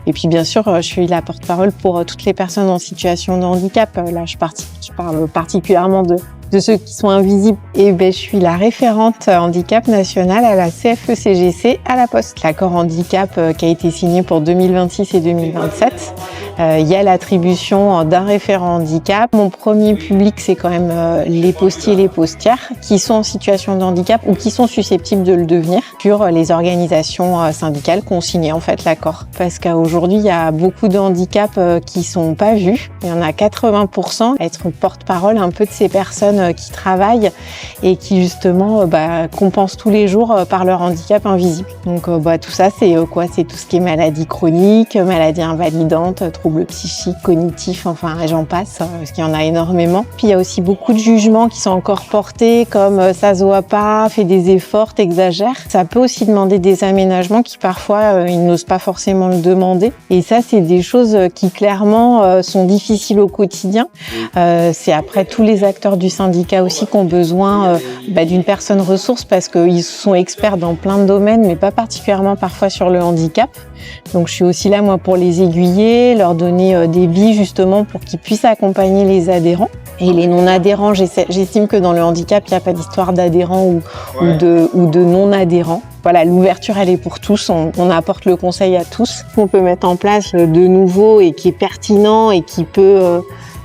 Et puis bien sûr, je suis la porte-parole pour toutes les personnes en situation de handicap. Là, je parle particulièrement de ceux qui sont invisibles. Et je suis la référente handicap nationale à la CFE-CGC à la Poste. L'accord handicap qui a été signé pour 2026 et 2027. Il y a l'attribution d'un référent handicap. Mon premier public, c'est quand même les postiers et les postières qui sont en situation de handicap ou qui sont susceptibles de le devenir sur les organisations syndicales qui ont signé en fait l'accord. Parce qu'aujourd'hui, il y a beaucoup de handicaps qui sont pas vus. Il y en a 80%. Être porte-parole un peu de ces personnes qui travaillent et qui justement compensent tous les jours par leur handicap invisible. Donc tout ça, c'est quoi? C'est tout ce qui est maladie chronique, maladie invalidante, troubles psychiques, cognitifs, enfin j'en passe, parce qu'il y en a énormément. Puis il y a aussi beaucoup de jugements qui sont encore portés, comme ça se voit pas, fais des efforts, t'exagères. Ça peut aussi demander des aménagements qui parfois ils n'osent pas forcément le demander. Et ça, c'est des choses qui clairement sont difficiles au quotidien. C'est après tous les acteurs du syndicat aussi qui ont besoin d'une personne ressource parce qu'ils sont experts dans plein de domaines, mais pas particulièrement parfois sur le handicap. Donc je suis aussi là moi pour les aiguiller, leur donner des billes justement pour qu'ils puissent accompagner les adhérents. Et les non-adhérents, j'estime que dans le handicap, il n'y a pas d'histoire d'adhérents ou de non-adhérents. Voilà, l'ouverture, elle est pour tous. On apporte le conseil à tous. On peut mettre en place de nouveau et qui est pertinent et qui peut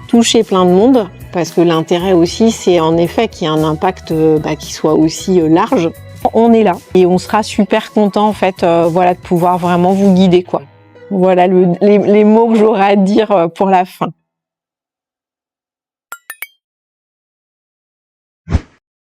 toucher plein de monde. Parce que l'intérêt aussi, c'est en effet qu'il y ait un impact qui soit aussi large. On est là et on sera super content en fait, de pouvoir vraiment vous guider quoi. Voilà les mots que j'aurais à dire pour la fin.